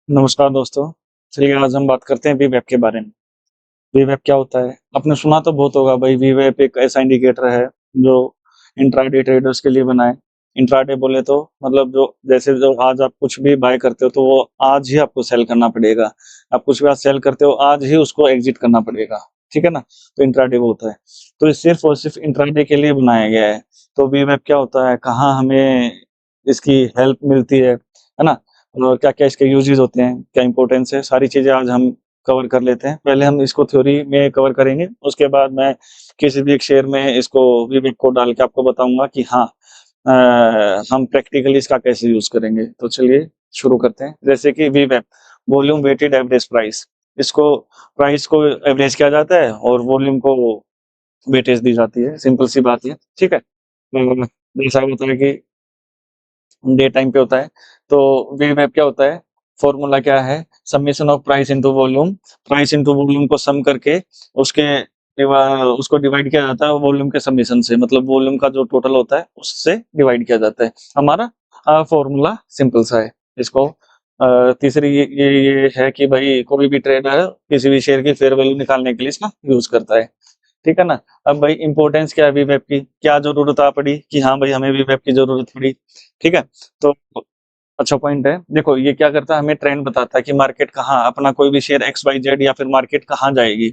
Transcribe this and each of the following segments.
नमस्कार दोस्तों। चलिए आज हम बात करते हैं वीवेब के बारे में। वीवेब क्या होता है? आपने सुना तो बहुत होगा भाई। वीवेब एक ऐसा इंडिकेटर है जो इंट्राडे ट्रेडर्स के लिए बना है। इंट्राडे बोले तो मतलब जो जैसे जो आज आप कुछ भी बाय करते हो तो वो आज ही आपको सेल करना पड़ेगा। आप कुछ भी आज सेल करते हो आज ही उसको एग्ज़िट करना पड़ेगा, ठीक है ना? तो इंट्राडे वो होता है। तो ये सिर्फ़ और सिर्फ़ इंट्राडे के लिए बनाया गया है। तो वीवेब क्या होता है? कहाँ हमें इसकी हेल्प मिलती है ना? और क्या-क्या इसके यूजेज़ होते हैं, क्या इम्पोर्टेंस है, सारी चीज़ें आज हम कवर कर लेते हैं। पहले हम इसको थ्योरी में कवर करेंगे, उसके बाद मैं किसी भी एक शेयर में इसको विवेक को डाल के आपको बताऊँगा कि हाँ हम प्रैक्टिकली इसका कैसे यूज़ करेंगे। तो चलिए शुरू करते हैं। जैसे कि वीवेप वॉल्यूम वेटेड एवरेज प्राइस, इसको प्राइस को एवरेज किया जाता है और वॉल्यूम को वेटेज दी जाती है, सिंपल सी बात है, ठीक है? जैसा होता है कि डे टाइम पे होता है। तो वीवेप क्या होता है? फ़ॉर्मूला क्या है? Summation of price into volume. Price into volume को सम करके उसके डिवा उसको डिवाइड किया जाता है वॉल्यूम के समेशन से, मतलब वॉल्यूम का जो टोटल होता है उससे डिवाइड किया जाता है। हमारा फ़ॉर्मूला सिंपल सा है। इसको तीसरी ये है कि भाई कोई भी ट्रेडर किसी भी शेयर की फेयर वैल्यू निकालने के लिए इसका यूज़ करता है। ठीक है ना? अब भाई इम्पोर्टेंस क्या है वीवेब की? क्या ज़रूरत आ पड़ी कि हाँ भाई हमें वीवेब की ज़रूरत पड़ी, ठीक है? तो अच्छा पॉइंट है। देखो ये क्या करता है, हमें ट्रेंड बताता है कि मार्केट कहाँ अपना कोई भी शेयर एक्स, वाई, ज़ेड या फिर मार्केट कहाँ जाएगी।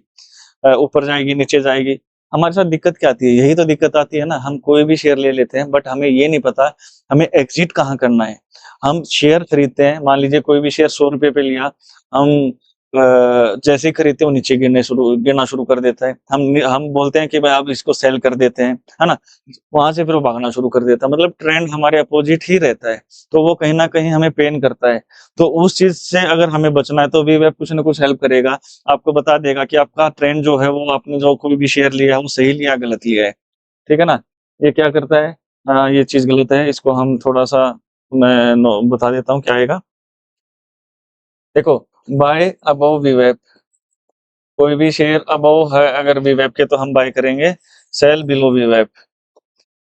ऊपर जाएगी, नीचे जाएगी। हमारे साथ दिक्कत क्या आती है? यही तो दिक्कत आती है ना, हम कोई भी शेयर ले लेते हैं बट हमें ये नहीं पता हमें एग्ज़िट कहाँ करना है। हम शेयर खरीदते हैं, मान लीजिए कोई भी शेयर ₹100 पे लिया, हम जैसे ही खरीदते हैं वो नीचे गिरना शुरू कर देता है। हम बोलते हैं कि भाई अब इसको सेल कर देते हैं, है ना? वहाँ से फिर वो भागना शुरू कर देता है, मतलब ट्रेंड हमारे अपोज़िट ही रहता है। तो वो कहीं न कहीं हमें पेन करता है। तो उस चीज़ से अगर हमें बचना है तो वीवेब कुछ न कुछ हेल्प करेगा। आपको बता देगा कि आपका ट्रेंड जो है वो आपने जो कोई भी शेयर लिया है वो सही लिया, गलत लिया है। ठीक है ना? ये क्या करता है ये चीज़ गलत है, इसको हम थोड़ा-सा मैं नो बता देता हूँ क्या आएगा। देखो, बाय अबव वीवेब, कोई भी शेयर अबव है अगर वीवेब के तो हम बाय करेंगे, सेल बिलो वीवेब।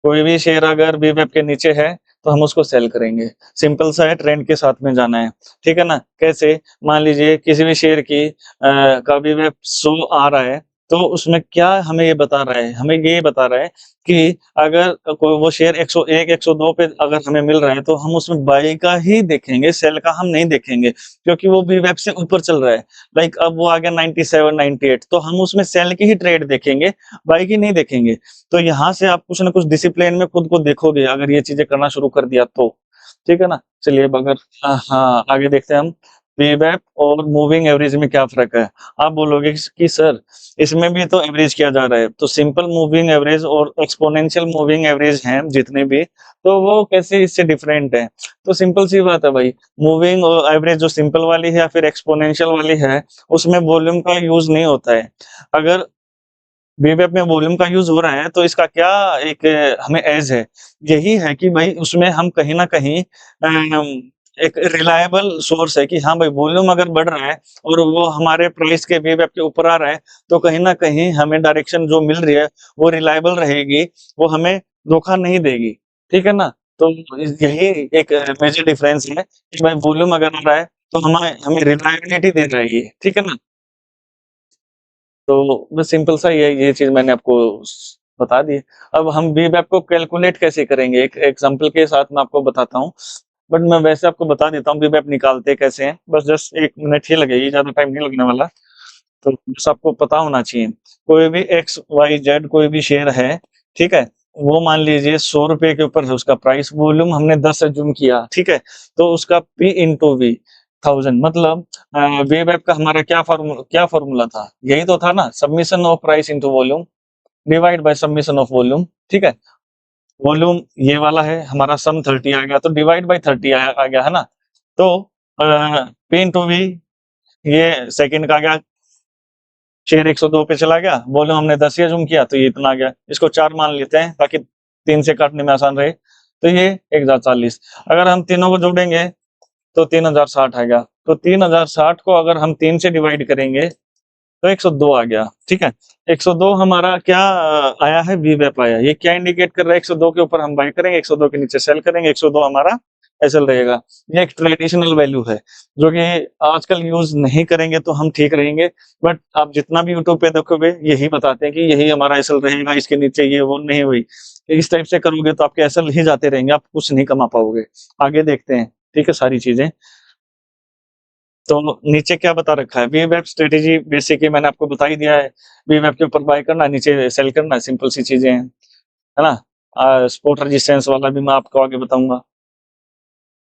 कोई भी शेयर अगर वीवेब के नीचे है, तो हम उसको सेल करेंगे। सिंपल सा है, ट्रेंड के साथ में जाना है। ठीक है ना? कैसे? मान लीजिए किसी भी शेयर की का वीवेब 100 आ रहा है, तो उसमें क्या हमें ये बता रहा है? हमें ये बता रहा है कि अगर कोई वो शेयर 101, 102 पे अगर हमें मिल रहा है, तो हम उसमें बाय का ही देखेंगे, सेल का हम नहीं देखेंगे, क्योंकि वो वीवेब से ऊपर चल रहा है। लाइक अब वो आ गया 97, 98 तो हम उसमें सेल की ही ट्रेड देखेंगे, बाय की नहीं देखेंगे। तो यहाँ से आप कुछ न कुछ डिसिप्लिन में खुद को देखोगे अगर ये चीज़ें करना शुरू कर दिया तो, ठीक है ना? चलिए अब अगर हाँ, आगे देखते हैं हम पेबैक और मूविंग एवरेज में क्या फ़र्क है? आप बोलोगे कि सर इसमें भी तो एवरेज किया जा रहा है, तो सिंपल मूविंग एवरेज और एक्स्पोनेंशियल मूविंग एवरेज हैं जितने भी, तो वो कैसे इससे डिफरेंट है? तो सिंपल सी बात है भाई, मूविंग एवरेज जो सिंपल वाली है या फिर एक्स्पोनेंशियल वाली है, उसमें वॉल्यूम का यूज़ नहीं होता है। अगर वीवेब में वॉल्यूम का यूज़ हो रहा है, तो इसका क्या एक हमें एज है, यही है कि भई उसमें हम कहीं न कहीं एक रिलायबल सोर्स है कि हाँ भाई वॉल्यूम अगर बढ़ रहा है और वो हमारे प्राइस के वेव के ऊपर आ रहा है, तो कहीं न कहीं हमें डायरेक्शन जो मिल रही है, वो रिलायबल रहेगी, वो हमें धोखा नहीं देगी। ठीक है ना? तो यही एक मेजर डिफरेंस है कि भाई वॉल्यूम अगर आ रहा है, तो हमें हमें रिलायबिलिटी दे रहा है ये। ठीक है ना? तो बस सिंपल सा ये चीज़ मैंने आपको स बता दी है। अब हम वीवैप को कैलकुलेट कैसे करेंगे? एक एग्ज़ाम्पल के साथ मैं आपको बताता हूँ। बट मैं वैसे आपको बता देता हूँ वीवैप निकालते कैसे हैं। बस जस्ट 1 मिनट ही लगेगी, ज़्यादा टाइम नहीं लगने वाला। तो बस आपको पता होना चाहिए। कोई भी एक्स, वाई, ज़ेड कोई भी शेयर है, ठीक है? वो मान लीजिए ₹100 के ऊपर है उसका प्राइस, वॉल्यूम हमने 10 अज़्यूम किया, ठीक है? तो उसका P इंटू V 1000 मतलब वेव ऐप का हमारा क्या फ़ॉर्मूला था? यही तो था ना, submission of price into volume divide by submission of volume, ठीक है? वॉल्यूम ये वाला है, हमारा सम 30 आ गया, तो डिवाइड बाय 30 आ गया, है ना? तो अ, P इंटू V ये सेकंड का आ गया, शेयर 102 पे चला गया, वॉल्यूम हमने 10 ही अज़्यूम किया, तो ये इतना आ गया। इसको 4 मान लेते हैं ताकि 3 से काटने में आसान रहे। तो ये 1040 अगर हम तीनों को जोड़ेंगे तो 3060 आ गया। तो 3060 को अगर हम 3 से डिवाइड करेंगे तो 102 आ गया, ठीक है? 102 हमारा क्या आया है वीवैप आया है। ये क्या इंडिकेट कर रहा है 102 के ऊपर हम बाय करेंगे, 102 के नीचे सेल करेंगे, 102 हमारा एसएल रहेगा। ये एक ट्रेडिशनल वैल्यू है जो कि आजकल यूज नहीं करेंगे तो हम ठीक रहेंगे, बट आप जितना भी यूट्यूब पे देखोगे यही बताते हैं कि यही हमारा एसएल रहेगा, इसके नीचे ये वो नहीं हुई। इस टाइप से करोगे तो आपके एसएल ही जाते रहेंगे, आप कुछ नहीं कमा पाओगे। आगे देखते हैं, ठीक है, सारी चीजें। तो नीचे क्या बता रखा है, वीवेब स्ट्रेटेजी बेसिक ही मैंने आपको बता ही दिया है। वीवेब के ऊपर बाय करना, नीचे सेल करना, सिंपल सी चीजें हैं, है ना। स्पॉट रेजिस्टेंस वाला भी मैं आपको आगे बताऊंगा।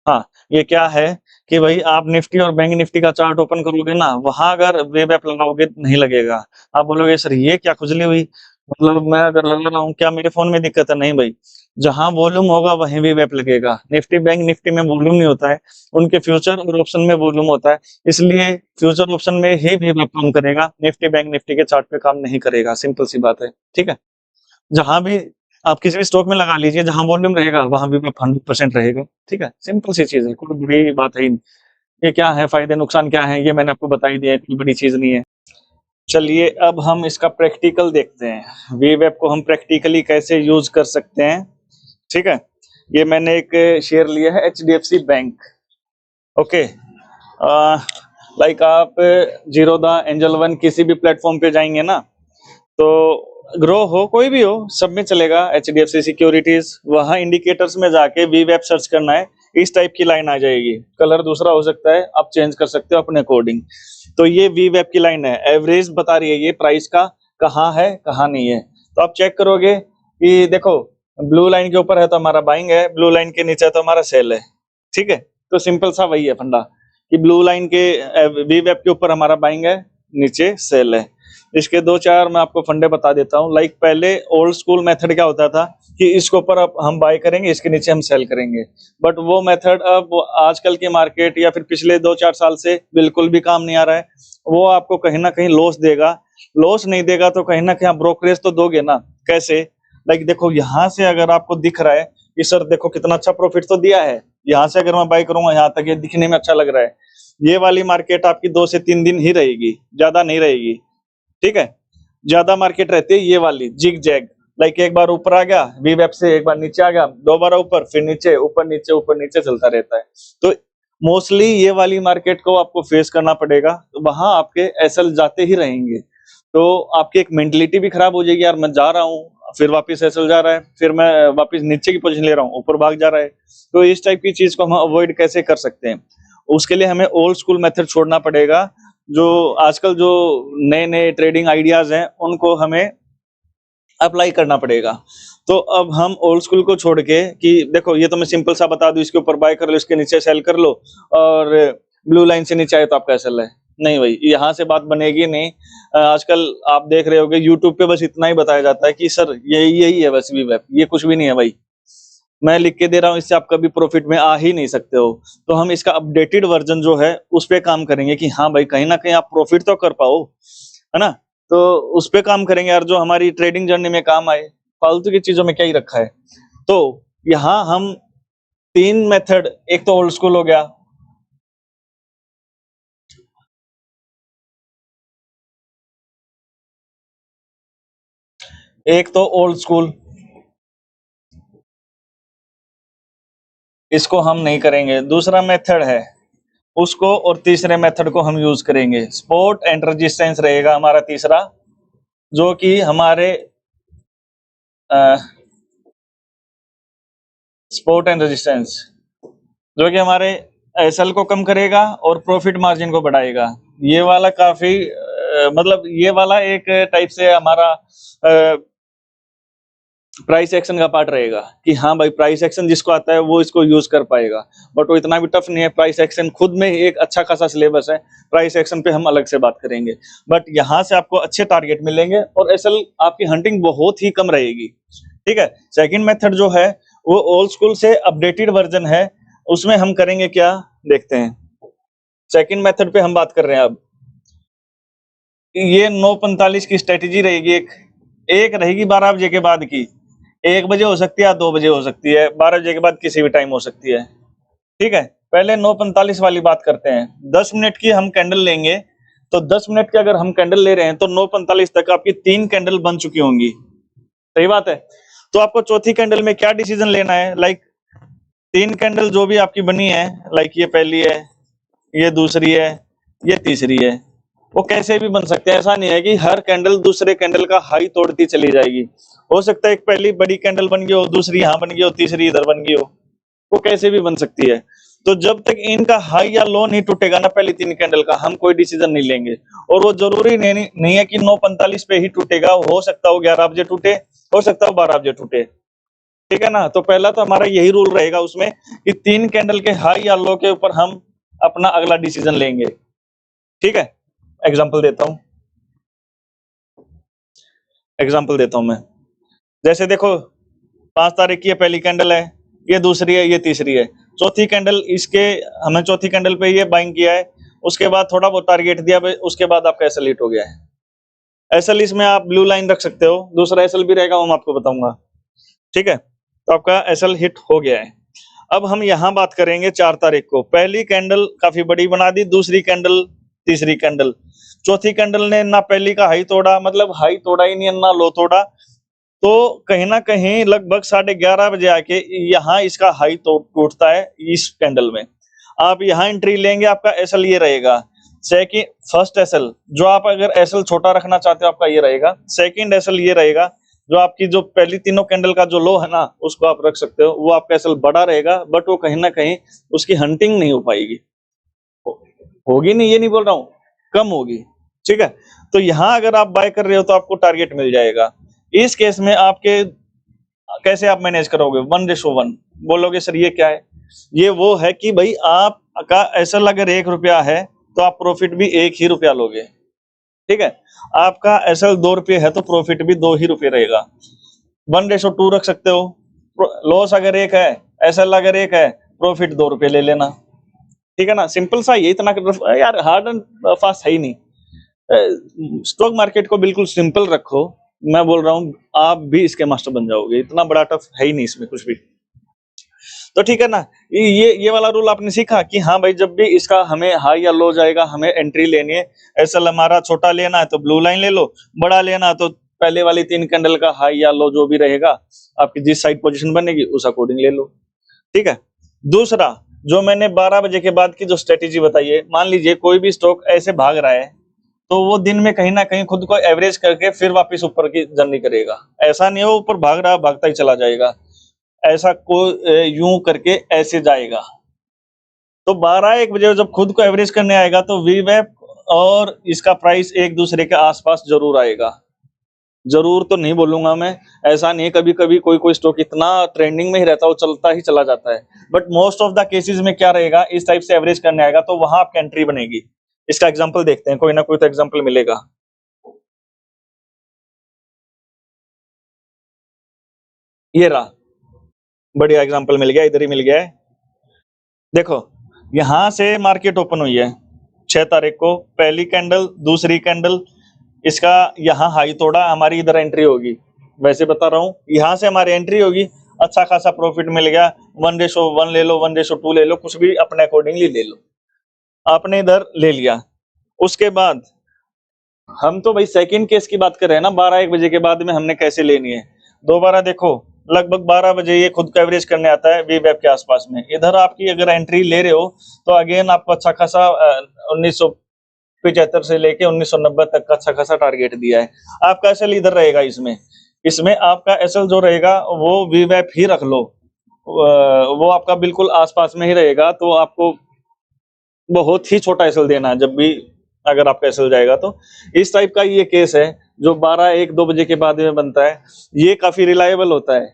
हाँ, ये क्या है कि भाई आप निफ्टी और बैंक निफ्टी का चार्ट ओपन करोगे ना, वहां अगर वेब ऐप लगाओगे नहीं लगेगा। आप बोलोगे सर ये क्या खुजली हुई, मतलब मैं अगर लगा रहा हूँ क्या मेरे फोन में दिक्कत है? नहीं भाई, जहां वॉल्यूम होगा वहीं वेब ऐप लगेगा। निफ्टी बैंक निफ्टी में वॉल्यूम नहीं होता है, उनके फ्यूचर और ऑप्शन में वॉल्यूम होता है, इसलिए फ्यूचर ऑप्शन में ही वेब ऐप काम करेगा, निफ्टी बैंक निफ्टी के चार्ट पे काम नहीं करेगा। सिंपल सी बात है, ठीक है। जहां भी आप किसी भी स्टॉक में लगा लीजिए, जहां वॉल्यूम रहेगा वहां भी 100% रहेगा, ठीक है। सिंपल सी चीज है, कोई बड़ी बात है ही नहीं। ये क्या है, फायदे नुकसान क्या है, ये मैंने आपको बता ही दिया है, कोई बड़ी चीज नहीं है। चलिए अब हम इसका प्रैक्टिकल देखते हैं, वेब ऐप को हम प्रैक्टिकली कैसे यूज कर सकते हैं, ठीक है। ये मैंने एक शेयर लिया है एचडीएफसी बैंक, ओके। लाइक आप जीरोधा, एंजल वन किसी भी प्लेटफॉर्म पे जाएंगे ना, तो ग्रो हो कोई भी हो सब में चलेगा। एचडीएफसी सिक्योरिटीज, वहां इंडिकेटर्स में जाके वी वेब सर्च करना है, इस टाइप की लाइन आ जाएगी। कलर दूसरा हो सकता है, आप चेंज कर सकते हो अपने अकॉर्डिंग। तो ये वी वेब की लाइन है, एवरेज बता रही है ये प्राइस का, कहाँ है कहाँ नहीं है। तो आप चेक करोगे कि देखो ब्लू लाइन के ऊपर है तो हमारा बाइंग है, ब्लू लाइन के नीचे है तो हमारा सेल है, ठीक है। तो सिंपल सा वही है फंडा कि ब्लू लाइन के वी वेब के ऊपर हमारा बाइंग है, नीचे सेल है। इसके दो चार मैं आपको फंडे बता देता हूँ। लाइक पहले ओल्ड स्कूल मेथड क्या होता था कि इसके ऊपर अब हम बाय करेंगे, इसके नीचे हम सेल करेंगे, बट वो मेथड अब आजकल के मार्केट या फिर पिछले 2-4 साल से बिल्कुल भी काम नहीं आ रहा है। वो आपको कहीं ना कहीं लॉस देगा। लॉस नहीं देगा तो कहीं ना कहीं आप ब्रोकरेज तो दोगे ना। कैसे? लाइक देखो यहाँ से अगर आपको दिख रहा है कि सर देखो कितना अच्छा प्रॉफिट तो दिया है, यहाँ से अगर मैं बाय करूंगा यहाँ तक ये दिखने में अच्छा लग रहा है, ये वाली मार्केट आपकी 2 से 3 दिन ही रहेगी, ज्यादा नहीं रहेगी, ठीक है। ज्यादा मार्केट रहती है ये वाली जिग जैग, लाइक एक बार ऊपर आ गया वी वेब से, एक बार नीचे आ गया, दोबारा ऊपर, फिर नीचे, ऊपर नीचे चलता रहता है। तो मोस्टली ये वाली मार्केट को आपको फेस करना पड़ेगा, तो वहां आपके एसएल जाते ही रहेंगे। तो आपकी एक मेंटलिटी भी खराब हो जाएगी, यार मैं जा रहा हूँ फिर वापस एसएल जा रहा है, फिर मैं वापस नीचे की पोजीशन ले रहा हूँ, ऊपर भाग जा रहा है। तो इस टाइप की चीज को हम अवॉइड कैसे कर सकते हैं? उसके लिए हमें ओल्ड स्कूल मेथड छोड़ना पड़ेगा। जो आजकल जो नए नए ट्रेडिंग आइडियाज हैं उनको हमें अप्लाई करना पड़ेगा। तो अब हम ओल्ड स्कूल को छोड़ के कि देखो ये तो मैं सिंपल सा बता दूं, इसके ऊपर बाय कर लो, इसके नीचे सेल कर लो, और ब्लू लाइन से नीचे आए तो आपका एसएल है। नहीं भाई, यहाँ से बात बनेगी नहीं। आजकल आप देख रहे होगे यूट्यूब पे बस इतना ही बताया जाता है कि सर यही यही है बस वी वेब, ये कुछ भी नहीं है भाई, मैं लिख के दे रहा हूँ, इससे आप कभी प्रॉफिट में आ ही नहीं सकते हो। तो हम इसका अपडेटेड वर्जन जो है उस पे काम करेंगे कि हाँ भाई कहीं ना कहीं आप प्रॉफिट तो कर पाओ, है ना। तो उस पे काम करेंगे यार, जो हमारी ट्रेडिंग जर्नी में काम आए। फालतू की चीजों में क्या ही रखा है। तो यहाँ हम 3 मेथड, एक तो ओल्ड स्कूल हो गया, एक तो ओल्ड स्कूल, इसको हम नहीं करेंगे। दूसरा मेथड है उसको, और तीसरे मेथड को हम यूज करेंगे। स्पोर्ट एंड रेजिस्टेंस रहेगा हमारा तीसरा, जो कि हमारे स्पोर्ट एंड रेजिस्टेंस जो कि हमारे एसएल को कम करेगा और प्रॉफिट मार्जिन को बढ़ाएगा। ये वाला काफी मतलब ये वाला एक टाइप से हमारा प्राइस एक्शन का पार्ट रहेगा कि हाँ भाई प्राइस एक्शन जिसको आता है वो इसको यूज कर पाएगा, बट वो इतना भी टफ नहीं है। प्राइस एक्शन खुद में ही एक अच्छा खासा सिलेबस है, प्राइस एक्शन पे हम अलग से बात करेंगे। बट यहाँ से आपको अच्छे टारगेट मिलेंगे और एसएल आपकी हंटिंग बहुत ही कम रहेगी, ठीक है। सेकंड मेथड जो है वो ओल्ड स्कूल से अपडेटेड वर्जन है, उसमें हम करेंगे क्या देखते हैं। सेकंड मेथड पे हम बात कर रहे हैं अब। ये 9:45 की स्ट्रेटेजी रहेगी, एक रहेगी 12 बजे के बाद की। 1 बजे हो सकती है या 2 बजे हो सकती है, 12 बजे के बाद किसी भी टाइम हो सकती है, ठीक है। पहले 9:45 वाली बात करते हैं। 10 मिनट की हम कैंडल लेंगे, तो 10 मिनट की अगर हम कैंडल ले रहे हैं तो 9:45 तक आपकी 3 कैंडल बन चुकी होंगी, सही बात है। तो आपको चौथी कैंडल में क्या डिसीजन लेना है? लाइक 3 कैंडल जो भी आपकी बनी है, लाइक ये पहली है, ये दूसरी है, ये तीसरी है, वो कैसे भी बन सकते हैं। ऐसा नहीं है कि हर कैंडल दूसरे कैंडल का हाई तोड़ती चली जाएगी। हो सकता है एक पहली बड़ी कैंडल बन गई हो, दूसरी यहाँ बन गई हो, तीसरी इधर बन गई हो, वो कैसे भी बन सकती है। तो जब तक इनका हाई या लो नहीं टूटेगा ना पहली 3 कैंडल का, हम कोई डिसीजन नहीं लेंगे। और वो जरूरी नहीं है कि 9:45 पे ही टूटेगा, हो सकता हो 11 बजे टूटे, हो सकता हो 12 बजे टूटे, ठीक है ना। तो पहला तो हमारा यही रूल रहेगा उसमें कि 3 कैंडल के हाई या लो के ऊपर हम अपना अगला डिसीजन लेंगे, ठीक है। एग्जाम्पल देता हूँ, एग्जाम्पल देता हूँ मैं। जैसे देखो 5 तारीख की ये पहली कैंडल है, ये दूसरी है, ये तीसरी है, चौथी कैंडल इसके, हमने चौथी कैंडल पे ये बाइंग किया है, उसके बाद थोड़ा बहुत टारगेट दिया, उसके बाद आपका एसएल हिट हो गया है। एसएल इसमें आप ब्लू लाइन रख सकते हो, दूसरा एसएल भी रहेगा, वो मैं आपको बताऊंगा, ठीक है। तो आपका एसएल हिट हो गया है। अब हम यहाँ बात करेंगे 4 तारीख को, पहली कैंडल काफी बड़ी बना दी, दूसरी कैंडल, तीसरी कैंडल, चौथी कैंडल ने ना पहली का हाई तोड़ा, मतलब हाई तोड़ा ही नहीं, ना लो तोड़ा। तो कहीं ना कहीं लगभग 11:30 बजे आके यहाँ इसका हाई टूटता है इस कैंडल में। आप यहाँ एंट्री लेंगे, आपका एसएल ये रहेगा। सेकंड, फर्स्ट एसएल जो आप अगर एसएल छोटा रखना चाहते हो आपका ये रहेगा। सेकंड एसएल ये रहेगा, जो आपकी जो पहली तीनों कैंडल का जो लो है ना उसको आप रख सकते हो, वो आपका एसएल बड़ा रहेगा, बट वो कहीं ना कहीं उसकी हंटिंग नहीं हो पाएगी, होगी नहीं ये नहीं बोल रहा हूँ, कम होगी, ठीक है। तो यहाँ अगर आप बाय कर रहे हो तो आपको टारगेट मिल जाएगा। इस केस में आपके कैसे आप मैनेज करोगे? 1:1 बोलोगे सर ये क्या है? ये वो है कि भाई आपका ऐसा अगर ₹1 है तो आप प्रॉफिट भी ₹1 ही लोगे, ठीक है। आपका एसएल ₹2 है तो प्रॉफिट भी ₹2 ही रहेगा। 1:2 रख सकते हो, लॉस अगर 1 है, एसएल अगर 1 है, प्रॉफिट ₹2 ले लेना, ठीक है ना। सिंपल सा ये, इतना यार हार्ड एंड फास्ट है ही नहीं। स्टॉक मार्केट को बिल्कुल सिंपल रखो, मैं बोल रहा हूँ आप भी इसके मास्टर बन जाओगे, इतना बड़ा टफ है ही नहीं इसमें कुछ भी। तो ठीक है ना, ये वाला रूल आपने सीखा कि हाँ भाई जब भी इसका हमें हाई या लो जाएगा हमें एंट्री लेनी है। ऐसा हमारा छोटा लेना है तो ब्लू लाइन ले लो, बड़ा लेना है तो पहले वाली 3 कैंडल का हाई या लो जो भी रहेगा आपकी जिस साइड पोजीशन बनेगी उस अकॉर्डिंग ले लो, ठीक है। दूसरा, जो मैंने 12 बजे के बाद की जो स्ट्रेटेजी बताई है, मान लीजिए कोई भी स्टॉक ऐसे भाग रहा है तो वो दिन में कहीं ना कहीं खुद को एवरेज करके फिर वापस ऊपर की जर्नी करेगा। ऐसा नहीं हो ऊपर भाग रहा भागता ही चला जाएगा, ऐसा को यूं करके ऐसे जाएगा। तो 12-1 बजे जब खुद को एवरेज करने आएगा तो वीवैप और इसका प्राइस एक दूसरे के आसपास जरूर आएगा। जरूर तो नहीं बोलूंगा मैं, ऐसा नहीं, कभी कभी कोई कोई स्टॉक इतना ट्रेंडिंग में ही रहता है, वो चलता ही चला जाता है, but most of the cases में क्या रहेगा, इस टाइप से एवरेज करने आएगा तो वहां आपकी एंट्री बनेगी। इसका एग्जांपल देखते हैं, कोई ना कोई तो एग्जांपल मिलेगा। ये रहा, बढ़िया एग्जांपल मिल गया, इधर ही मिल गया है। देखो यहां से मार्केट ओपन हुई है 6 तारीख को, पहली कैंडल, दूसरी कैंडल, इसका यहाँ हाई तोड़ा, हमारी इधर एंट्री होगी। वैसे बता रहा हूँ, यहाँ से हमारी एंट्री होगी, अच्छा खासा प्रॉफिट मिल गया। 1:1 ले लो, 1:2 ले लो, कुछ भी अपने अकॉर्डिंगली ले लो, आपने इधर ले लिया। उसके बाद हम तो भाई सेकंड केस की बात कर रहे हैं ना, 12-1 बजे के बाद में हमने कैसे लेनी है। दोबारा देखो, लगभग 12 बजे ये खुद को एवरेज करने आता है वी वेब के आसपास में, इधर आपकी अगर एंट्री ले रहे हो तो अगेन आपको अच्छा खासा 1975 से लेके 1990 तक का अच्छा खासा टारगेट दिया है। आपका एसएल इधर रहेगा, इसमें इसमें आपका एसएल जो रहेगा वो वी वेब ही रख लो, वो आपका बिल्कुल आसपास में ही रहेगा। तो आपको बहुत ही छोटा एसएल देना है जब भी अगर आपका एसएल जाएगा तो। इस टाइप का ये केस है जो 12-1-2 बजे के बाद में बनता है, ये काफी रिलायबल होता है,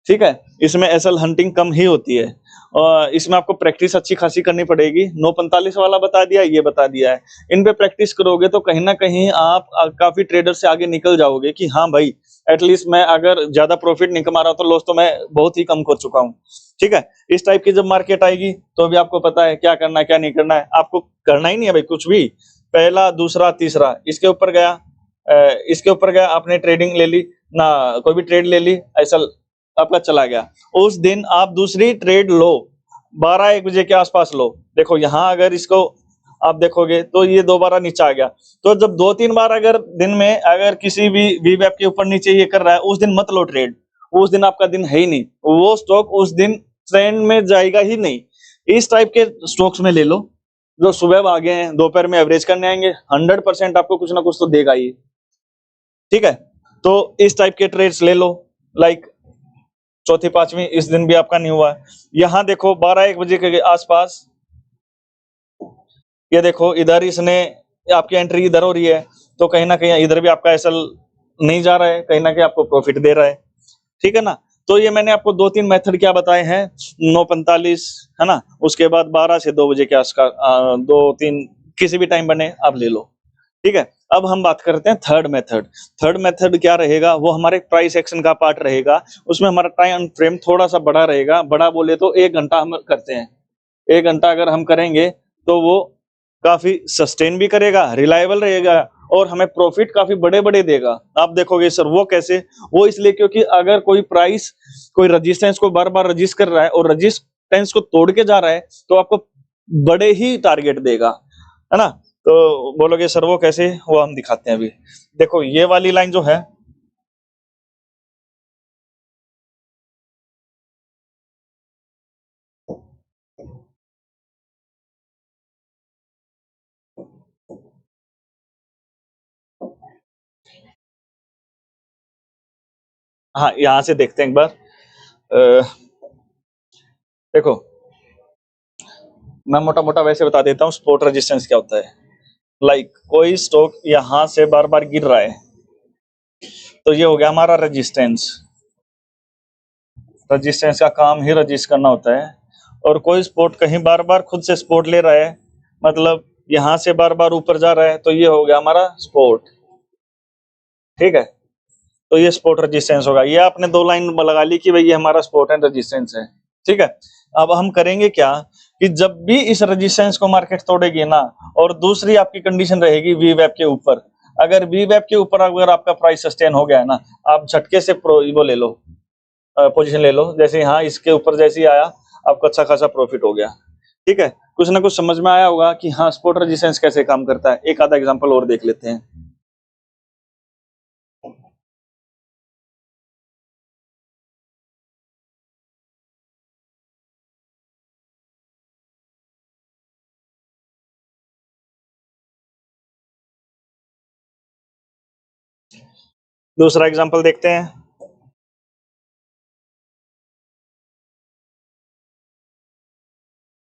ठीक है। इसमें एसएल हंटिंग कम ही होती है और इसमें आपको प्रैक्टिस अच्छी खासी करनी पड़ेगी। 9:45 वाला बता दिया, ये बता दिया है, इन पे प्रैक्टिस करोगे तो कहीं ना कहीं आप काफी ट्रेडर से आगे निकल जाओगे कि हाँ भाई एटलीस्ट मैं अगर ज्यादा प्रॉफिट नहीं कमा रहा तो लॉस तो मैं बहुत ही कम कर चुका हूँ, ठीक है। इस टाइप की जब मार्केट आएगी तो भी आपको पता है क्या करना है क्या नहीं करना है, आपको करना ही नहीं है भाई कुछ भी। पहला, दूसरा, तीसरा, इसके ऊपर गया, इसके ऊपर गया, आपने ट्रेडिंग ले ली ना, कोई भी ट्रेड ले ली, ऐसा आपका चला गया। उस दिन आप दूसरी ट्रेड लो, 12-1 बजे के आसपास लो। देखो यहाँ अगर इसको आप देखोगे तो ये दोबारा नीचे आ गया, तो जब 2-3 बार अगर दिन में अगर किसी भी वीवैप के ऊपर नीचे ये कर रहा है, उस दिन मत लो ट्रेड, उस दिन आपका दिन है ही नहीं, वो स्टॉक उस दिन ट्रेंड में जाएगा ही नहीं। इस टाइप के स्टॉक्स में ले लो जो सुबह भागे हैं, दोपहर में एवरेज करने आएंगे, 100% आपको कुछ ना कुछ तो देगा ही। ठीक है, तो इस टाइप के ट्रेड्स ले लो। लाइक चौथी पांचवी इस दिन भी आपका नहीं हुआ है। यहाँ देखो 12-1 बजे के आसपास, ये देखो इधर इसने आपकी एंट्री इधर हो रही है, तो कहीं ना कहीं इधर भी आपका एसएल नहीं जा रहा है, कहीं ना कहीं आपको प्रॉफिट दे रहा है। ठीक है ना, तो ये मैंने आपको 2-3 मेथड क्या बताए हैं, 9:45 है ना, उसके बाद 12 से 2 बजे के आसपास, 2-3 किसी भी टाइम बने आप ले लो। ठीक है, अब हम बात करते हैं थर्ड मेथड। थर्ड मेथड क्या रहेगा, वो हमारे प्राइस एक्शन का पार्ट रहेगा। उसमें हमारा टाइम फ्रेम थोड़ा सा बड़ा रहेगा, बड़ा बोले तो 1 घंटा हम करते हैं। 1 घंटा अगर हम करेंगे तो वो काफी सस्टेन भी करेगा, रिलायबल रहेगा और हमें प्रॉफिट काफी बड़े बड़े देगा। आप देखोगे सर वो कैसे, वो इसलिए क्योंकि अगर कोई प्राइस कोई रजिस्टेंस को बार बार रजिस्ट कर रहा है और रजिस्टेंस को तोड़ के जा रहा है, तो आपको बड़े ही टारगेट देगा, है ना। तो बोलोगे सर वो कैसे, वो हम दिखाते हैं अभी। देखो ये वाली लाइन जो है, हाँ यहाँ से देखते हैं एक बार। देखो मैं मोटा मोटा वैसे बता देता हूँ स्पॉट रेजिस्टेंस क्या होता है। लाइक कोई स्टॉक यहाँ से बार बार गिर रहा है, तो ये हो गया हमारा रेजिस्टेंस। रजिस्टेंस का काम ही रजिस्ट करना होता है। और कोई स्पॉट कहीं बार बार खुद से स्पॉट ले रहा है, मतलब यहाँ से बार बार ऊपर जा रहा है, तो ये हो गया हमारा स्पॉट। ठीक है, तो ये स्पॉट रेजिस्टेंस होगा। ये आपने 2 लाइन लगा ली कि भाई ये हमारा स्पॉट एंड रेजिस्टेंस है। ठीक है, अब हम करेंगे क्या कि जब भी इस रेजिस्टेंस को मार्केट तोड़ेगी ना, और दूसरी आपकी कंडीशन रहेगी वी वेब के ऊपर, अगर वी वेब के ऊपर अगर आपका प्राइस सस्टेन हो गया है ना, आप झटके से वो ले लो, पोजीशन ले लो। जैसे यहाँ इसके ऊपर जैसे ही आया, आपको अच्छा खासा प्रॉफिट हो गया। ठीक है, कुछ ना कुछ समझ में आया होगा कि हाँ स्पॉट रेजिस्टेंस कैसे काम करता है। एक आधा एग्जांपल और देख लेते हैं। दूसरा एग्जांपल देखते हैं।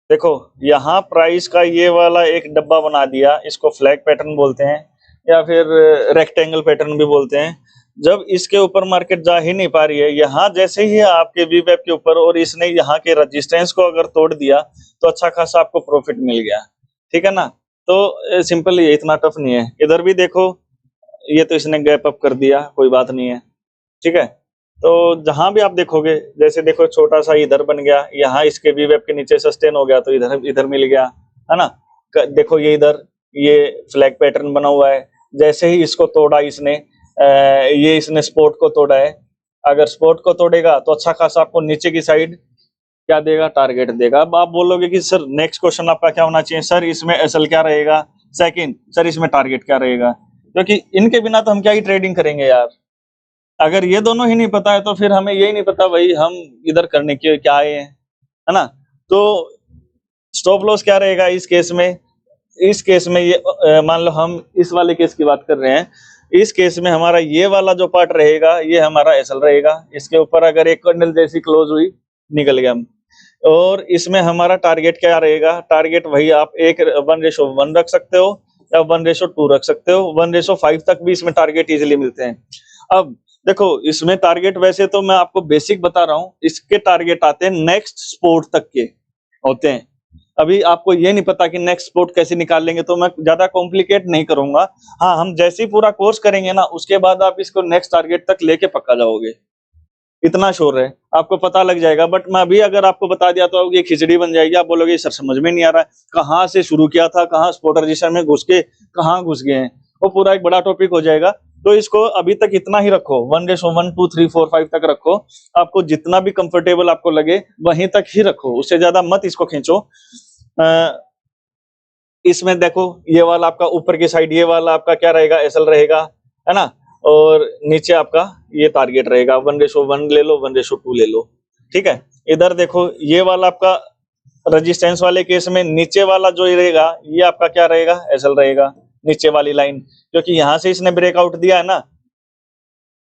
देखो यहाँ प्राइस का ये वाला एक डब्बा बना दिया, इसको फ्लैग पैटर्न बोलते हैं या फिर रेक्टेंगल पैटर्न भी बोलते हैं। जब इसके ऊपर मार्केट जा ही नहीं पा रही है, यहाँ जैसे ही आपके वी वेब के ऊपर और इसने यहाँ के रेजिस्टेंस को अगर तोड़ दिया, तो अच्छा खासा आपको प्रॉफिट मिल गया। ठीक है ना, तो सिंपल ये इतना टफ नहीं है। इधर भी देखो, ये तो इसने गैप अप कर दिया, कोई बात नहीं है। ठीक है, तो जहां भी आप देखोगे, जैसे देखो छोटा सा इधर बन गया, यहाँ इसके वी वेब के नीचे सस्टेन हो गया, तो इधर इधर मिल गया, है ना। देखो ये इधर ये फ्लैग पैटर्न बना हुआ है, जैसे ही इसको तोड़ा इसने, ये इसने स्पोर्ट को तोड़ा है। अगर स्पोर्ट को तोड़ेगा तो अच्छा खासा आपको नीचे की साइड क्या देगा, टारगेट देगा। अब आप बोलोगे कि सर नेक्स्ट क्वेश्चन आपका क्या होना चाहिए, सर इसमें एसएल क्या रहेगा, सेकंड सर इसमें टारगेट क्या रहेगा, क्योंकि इनके बिना तो हम क्या ही ट्रेडिंग करेंगे यार। अगर ये दोनों ही नहीं पता है तो फिर हमें यही नहीं पता भाई हम इधर करने के क्या आए हैं, है ना। तो स्टॉप लॉस क्या रहेगा इस केस में। इस केस में ये मान लो हम इस वाले केस की बात कर रहे हैं, इस केस में हमारा ये वाला जो पार्ट रहेगा ये हमारा एसएल रहेगा। इसके ऊपर अगर एक कैंडल जैसी क्लोज हुई, निकल गया हम। और इसमें हमारा टारगेट क्या रहेगा, टारगेट वही आप 1:1 रख सकते हो या 1:2 रख सकते हो, 1:5 तक भी इसमें टारगेट इजीली मिलते हैं। अब देखो इसमें टारगेट वैसे तो मैं आपको बेसिक बता रहा हूँ, इसके टारगेट आते हैं नेक्स्ट स्पोर्ट तक के होते हैं। अभी आपको ये नहीं पता कि नेक्स्ट स्पोर्ट कैसे निकाल लेंगे, तो मैं ज्यादा कॉम्प्लिकेट नहीं करूंगा। हाँ, हम जैसे ही पूरा कोर्स करेंगे ना, उसके बाद आप इसको नेक्स्ट टारगेट तक लेके पक्का जाओगे, इतना श्योर है, आपको पता लग जाएगा। बट मैं अभी अगर आपको बता दिया तो ये खिचड़ी बन जाएगी, आप बोलोगे सर समझ में नहीं आ रहा है, कहाँ से शुरू किया था, कहाँ स्पॉट रजिस्टर में घुस के कहाँ घुस गए हैं, वो पूरा एक बड़ा टॉपिक हो जाएगा। तो इसको अभी तक इतना ही रखो, 1:1, 2, 3, 4, 5 तक रखो। आपको जितना भी कंफर्टेबल आपको लगे वहीं तक ही रखो, उससे ज्यादा मत इसको खींचो। इसमें देखो ये वाला आपका ऊपर की साइड, ये वाला आपका क्या रहेगा, एसएल रहेगा, है ना। और नीचे आपका ये टारगेट रहेगा, 1:1 ले लो, 1:2 ले लो। ठीक है, इधर देखो ये वाला आपका रेजिस्टेंस वाले केस में नीचे वाला जो रहेगा ये आपका क्या रहेगा, एसएल रहेगा, नीचे वाली लाइन, क्योंकि यहाँ से इसने ब्रेकआउट दिया है ना,